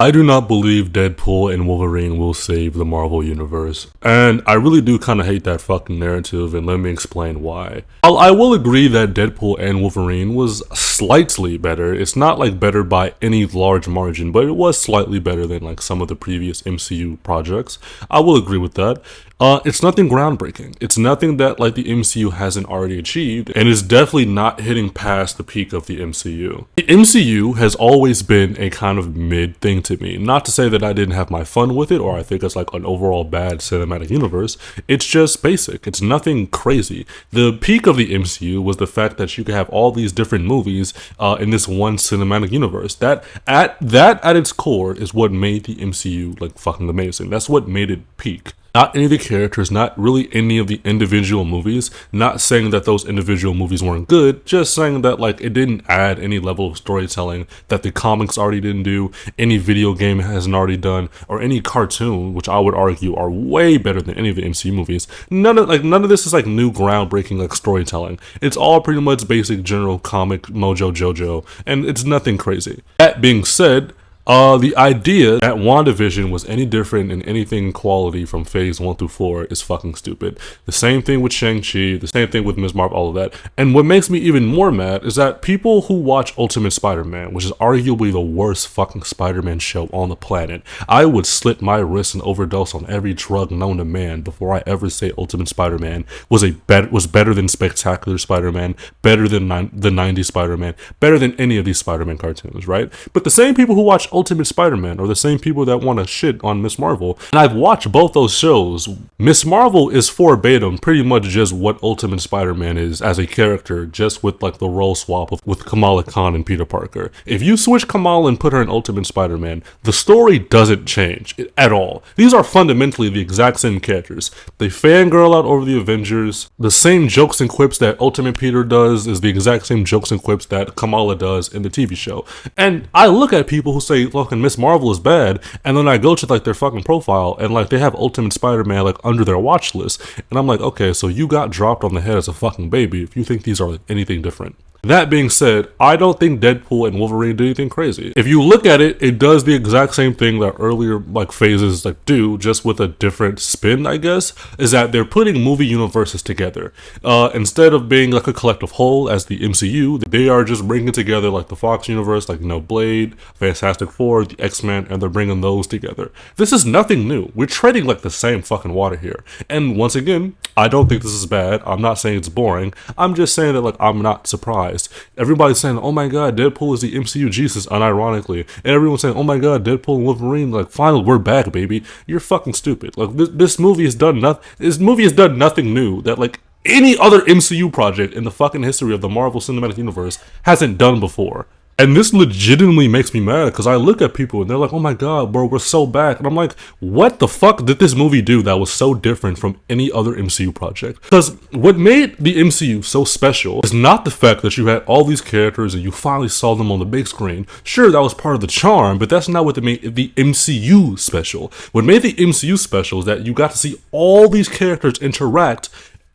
I do not believe Deadpool and Wolverine will save the Marvel Universe. And I really do kind of hate that fucking narrative, and let me explain why. I will agree that Deadpool and Wolverine was slightly better. It's not like better by any large margin, but it was slightly better than like some of the previous MCU projects. I will agree with that. It's nothing groundbreaking. It's nothing that like the MCU hasn't already achieved, and it's definitely not hitting past the peak of the MCU. The MCU has always been a kind of mid thing to me. Not to say that I didn't have my fun with it, or I think it's like an overall bad cinematic universe. It's just basic. It's nothing crazy. The peak of the MCU was the fact that you could have all these different movies in this one cinematic universe. That at its core is what made the MCU like fucking amazing. That's what made it peak. Not any of the characters, not really any of the individual movies, not saying that those individual movies weren't good, just saying that like it didn't add any level of storytelling that the comics already didn't do, any video game hasn't already done, or any cartoon, which I would argue are way better than any of the MCU movies. None of this is like new groundbreaking like storytelling. It's all pretty much basic general comic mojo jojo, and it's nothing crazy. That being said, the idea that WandaVision was any different in anything quality from phase 1 through 4 is fucking stupid. The same thing with Shang-Chi, the same thing with Ms. Marvel, all of that. And what makes me even more mad is that people who watch Ultimate Spider-Man, which is arguably the worst fucking Spider-Man show on the planet, I would slit my wrists and overdose on every drug known to man before I ever say Ultimate Spider-Man was better than Spectacular Spider-Man, better than the 90s Spider-Man, better than any of these Spider-Man cartoons, right? But the same people who watch Ultimate Spider-Man are the same people that want to shit on Miss Marvel. And I've watched both those shows. Miss Marvel is verbatim pretty much just what Ultimate Spider-Man is as a character, just with like the role swap with Kamala Khan and Peter Parker. If you switch Kamala and put her in Ultimate Spider-Man, the story doesn't change at all. These are fundamentally the exact same characters. They fangirl out over the Avengers. The same jokes and quips that Ultimate Peter does is the exact same jokes and quips that Kamala does in the TV show. And I look at people who say fucking Miss Marvel is bad, and then I go to like their fucking profile and like they have Ultimate Spider-Man like under their watch list, and I'm like, okay, so you got dropped on the head as a fucking baby if you think these are anything different. That being said, I don't think Deadpool and Wolverine did anything crazy. If you look at it, it does the exact same thing that earlier like phases like do, just with a different spin, I guess, is that they're putting movie universes together. Instead of being like a collective whole as the MCU, they are just bringing together like the Fox universe, like, you know, Blade, Fantastic Four, the X-Men, and they're bringing those together. This is nothing new. We're treading like the same fucking water here. And once again, I don't think this is bad. I'm not saying it's boring. I'm just saying that like I'm not surprised. Everybody's saying, oh my god, Deadpool is the MCU Jesus, unironically. And everyone's saying, oh my god, Deadpool and Wolverine, like, finally, we're back, baby. You're fucking stupid. Like, this movie has done nothing new that, like, any other MCU project in the fucking history of the Marvel Cinematic Universe hasn't done before. And this legitimately makes me mad because I look at people and they're like, oh my god, bro, we're so back. And I'm like, what the fuck did this movie do that was so different from any other MCU project? Because what made the MCU so special is not the fact that you had all these characters and you finally saw them on the big screen. Sure, that was part of the charm, but that's not what made the MCU special. What made the MCU special is that you got to see all these characters interact.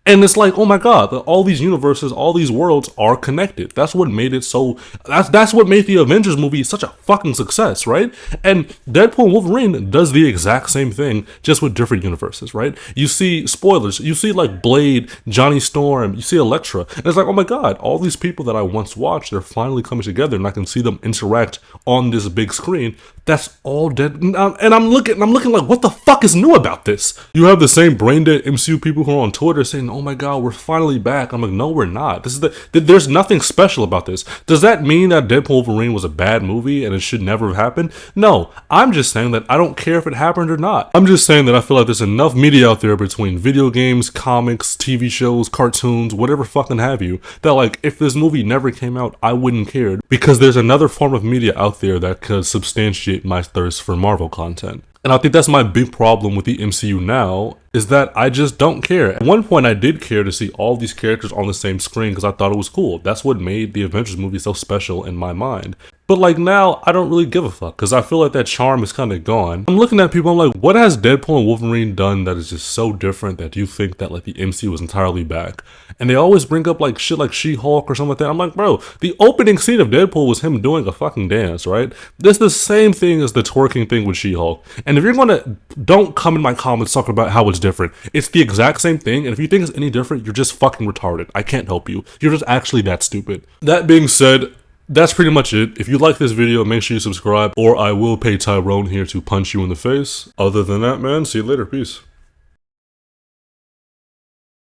And it's like, oh my god, all these universes, all these worlds are connected. That's what made it so, that's what made the Avengers movie such a fucking success, right? And Deadpool and Wolverine does the exact same thing, just with different universes, right? You see, spoilers, you see like Blade, Johnny Storm, you see Elektra, and it's like, oh my god, all these people that I once watched, they're finally coming together and I can see them interact on this big screen. That's all dead. And I'm looking like, what the fuck is new about this? You have the same brain dead MCU people who are on Twitter saying, oh my god, we're finally back. I'm like, no, we're not. There's nothing special about this. Does that mean that Deadpool Wolverine was a bad movie and it should never have happened? No, I'm just saying that I don't care if it happened or not. I'm just saying that I feel like there's enough media out there between video games, comics, TV shows, cartoons, whatever fucking have you, that like, if this movie never came out, I wouldn't care, because there's another form of media out there that could substantiate my thirst for Marvel content. And I think that's my big problem with the MCU now, is that I just don't care. At one point, I did care to see all these characters on the same screen because I thought it was cool. That's what made the Avengers movie so special in my mind. But like now, I don't really give a fuck because I feel like that charm is kind of gone. I'm looking at people, I'm like, what has Deadpool and Wolverine done that is just so different that you think that like the MCU was entirely back? And they always bring up like shit like She-Hulk or something like that. I'm like, bro, the opening scene of Deadpool was him doing a fucking dance, right? This is the same thing as the twerking thing with She-Hulk. And if you're gonna, don't come in my comments talking about how it's different. It's the exact same thing, and if you think it's any different, you're just fucking retarded. I can't help you. You're just actually that stupid. That being said, that's pretty much it. If you like this video, make sure you subscribe, or I will pay Tyrone here to punch you in the face. Other than that, man, see you later. Peace.